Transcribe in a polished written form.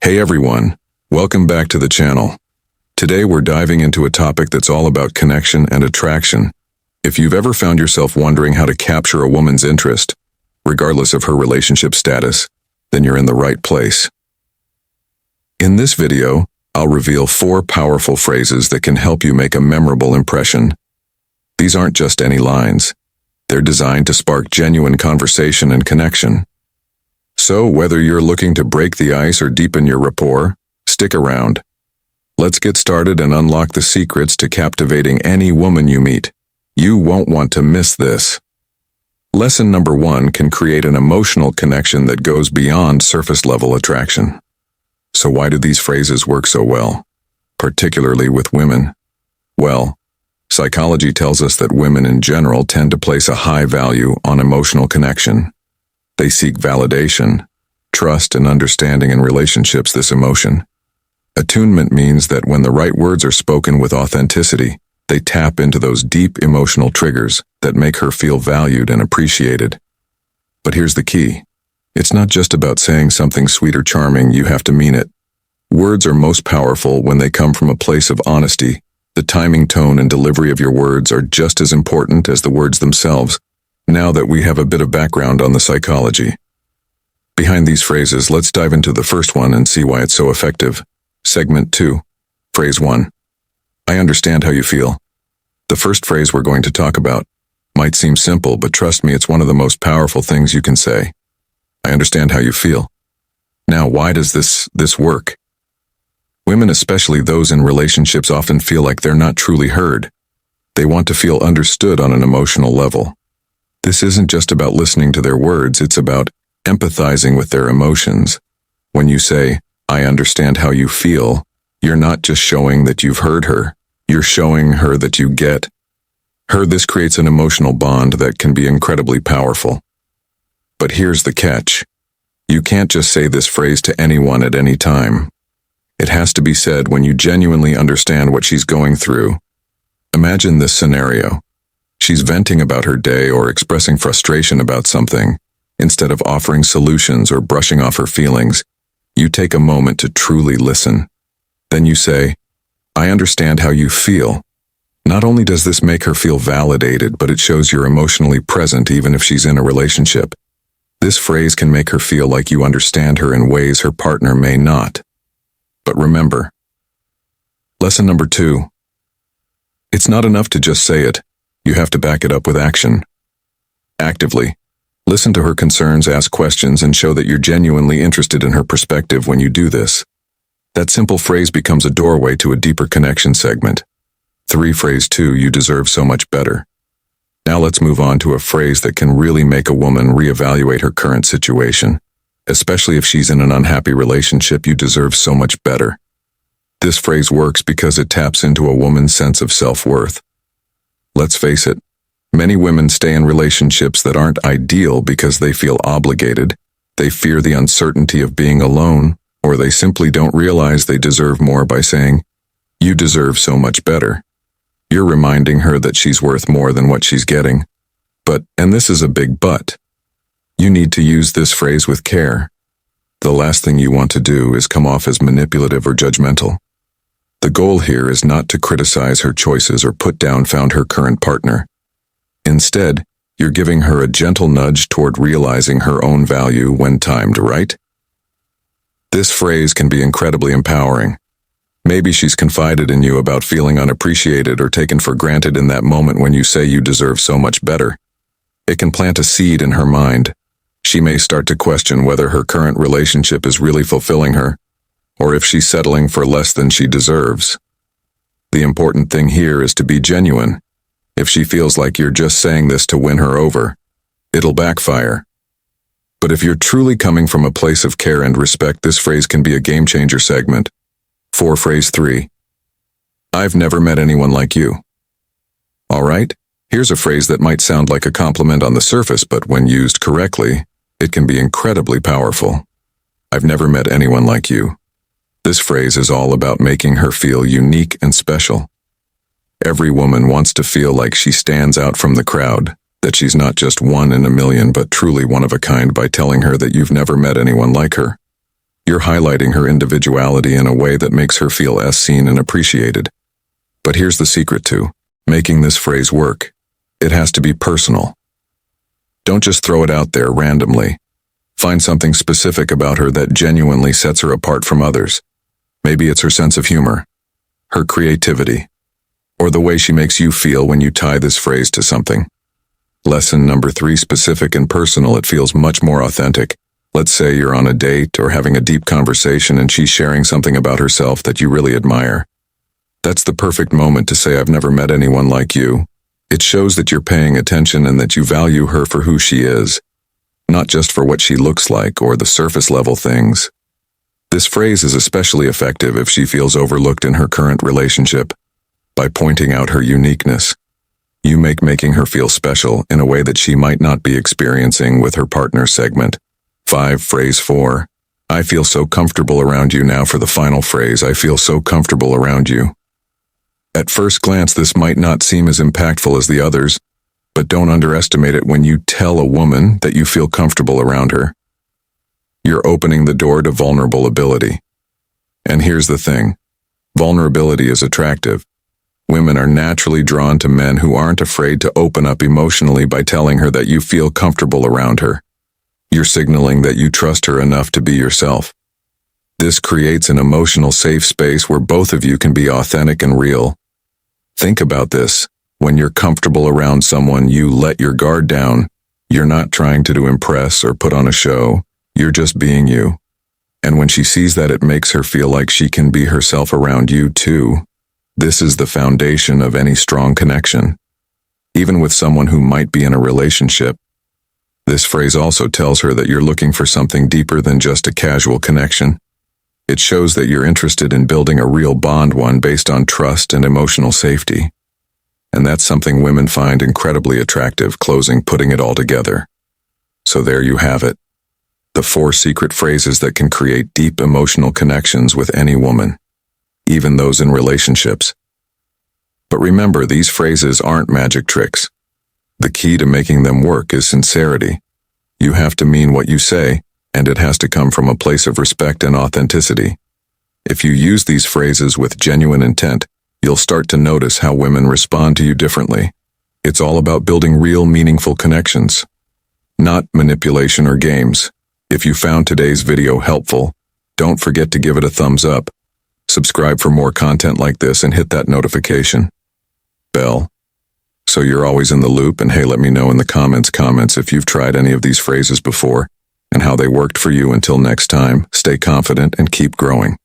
Hey everyone, welcome back to the channel. Today we're diving into a topic that's all about connection and attraction. If you've ever found yourself wondering how to capture a woman's interest, regardless of her relationship status, then you're in the right place. In this video, I'll reveal 4 powerful phrases that can help you make a memorable impression. These aren't just any lines. They're designed to spark genuine conversation and connection. So, whether you're looking to break the ice or deepen your rapport, stick around. Let's get started and unlock the secrets to captivating any woman you meet. You won't want to miss this. Lesson number 1 can create an emotional connection that goes beyond surface-level attraction. So why do these phrases work so well, particularly with women? Well, psychology tells us that women in general tend to place a high value on emotional connection. They seek validation, trust, and understanding in relationships. This emotion. Attunement means that when the right words are spoken with authenticity, they tap into those deep emotional triggers that make her feel valued and appreciated. But here's the key. It's not just about saying something sweet or charming, you have to mean it. Words are most powerful when they come from a place of honesty. The timing, tone, and delivery of your words are just as important as the words themselves. Now that we have a bit of background on the psychology behind these phrases, let's dive into the first one and see why it's so effective. Segment 2. Phrase 1. I understand how you feel. The first phrase we're going to talk about might seem simple, but trust me, it's one of the most powerful things you can say. I understand how you feel. Now, why does this work? Women, especially those in relationships, often feel like they're not truly heard. They want to feel understood on an emotional level. This isn't just about listening to their words, it's about empathizing with their emotions. When you say, I understand how you feel, you're not just showing that you've heard her, you're showing her that you get her. This creates an emotional bond that can be incredibly powerful. But here's the catch. You can't just say this phrase to anyone at any time. It has to be said when you genuinely understand what she's going through. Imagine this scenario. She's venting about her day or expressing frustration about something. Instead of offering solutions or brushing off her feelings, you take a moment to truly listen. Then you say, I understand how you feel. Not only does this make her feel validated, but it shows you're emotionally present even if she's in a relationship. This phrase can make her feel like you understand her in ways her partner may not. But remember, lesson number 2. It's not enough to just say it. You have to back it up with action. Actively. Listen to her concerns, ask questions, and show that you're genuinely interested in her perspective when you do this. That simple phrase becomes a doorway to a deeper connection. Segment 3. Phrase 2. You deserve so much better. Now let's move on to a phrase that can really make a woman reevaluate her current situation. Especially if she's in an unhappy relationship, you deserve so much better. This phrase works because it taps into a woman's sense of self-worth. Let's face it, many women stay in relationships that aren't ideal because they feel obligated, they fear the uncertainty of being alone, or they simply don't realize they deserve more. By saying, you deserve so much better, you're reminding her that she's worth more than what she's getting. But, and this is a big but, you need to use this phrase with care. The last thing you want to do is come off as manipulative or judgmental. The goal here is not to criticize her choices or put down her current partner. Instead, you're giving her a gentle nudge toward realizing her own value when timed right. This phrase can be incredibly empowering. Maybe she's confided in you about feeling unappreciated or taken for granted. In that moment when you say you deserve so much better, it can plant a seed in her mind. She may start to question whether her current relationship is really fulfilling her, or if she's settling for less than she deserves. The important thing here is to be genuine. If she feels like you're just saying this to win her over, it'll backfire. But if you're truly coming from a place of care and respect, this phrase can be a game-changer. Segment 4. Phrase 3. I've never met anyone like you. All right, here's a phrase that might sound like a compliment on the surface, but when used correctly, it can be incredibly powerful. I've never met anyone like you. This phrase is all about making her feel unique and special. Every woman wants to feel like she stands out from the crowd, that she's not just one in a million but truly one of a kind. By telling her that you've never met anyone like her, You're highlighting her individuality in a way that makes her feel as seen and appreciated. But here's the secret to making this phrase work. It has to be personal. Don't just throw it out there randomly. Find something specific about her that genuinely sets her apart from others. Maybe it's her sense of humor, her creativity, or the way she makes you feel when you tie this phrase to something. Lesson number 3, specific and personal. It feels much more authentic. Let's say you're on a date or having a deep conversation and she's sharing something about herself that you really admire. That's the perfect moment to say, "I've never met anyone like you." It shows that you're paying attention and that you value her for who she is, not just for what she looks like or the surface level things. This phrase is especially effective if she feels overlooked in her current relationship. By pointing out her uniqueness, you making her feel special in a way that she might not be experiencing with her partner. Segment 5, phrase 4. I feel so comfortable around you. Now for the final phrase, I feel so comfortable around you. At first glance, this might not seem as impactful as the others, but don't underestimate it when you tell a woman that you feel comfortable around her. You're opening the door to vulnerability. And here's the thing. Vulnerability is attractive. Women are naturally drawn to men who aren't afraid to open up emotionally. By telling her that you feel comfortable around her, you're signaling that you trust her enough to be yourself. This creates an emotional safe space where both of you can be authentic and real. Think about this. When you're comfortable around someone, you let your guard down. You're not trying to impress or put on a show. You're just being you. And when she sees that, it makes her feel like she can be herself around you too. This is the foundation of any strong connection. Even with someone who might be in a relationship, this phrase also tells her that you're looking for something deeper than just a casual connection. It shows that you're interested in building a real bond, one based on trust and emotional safety. And that's something women find incredibly attractive. Putting it all together. So there you have it. The 4 secret phrases that can create deep emotional connections with any woman, even those in relationships. But remember, these phrases aren't magic tricks. The key to making them work is sincerity. You have to mean what you say, and it has to come from a place of respect and authenticity. If you use these phrases with genuine intent, you'll start to notice how women respond to you differently. It's all about building real, meaningful connections, not manipulation or games. If you found today's video helpful, don't forget to give it a thumbs up, subscribe for more content like this, and hit that notification bell so you're always in the loop. And hey, let me know in the comments if you've tried any of these phrases before and how they worked for you. Until next time, stay confident and keep growing.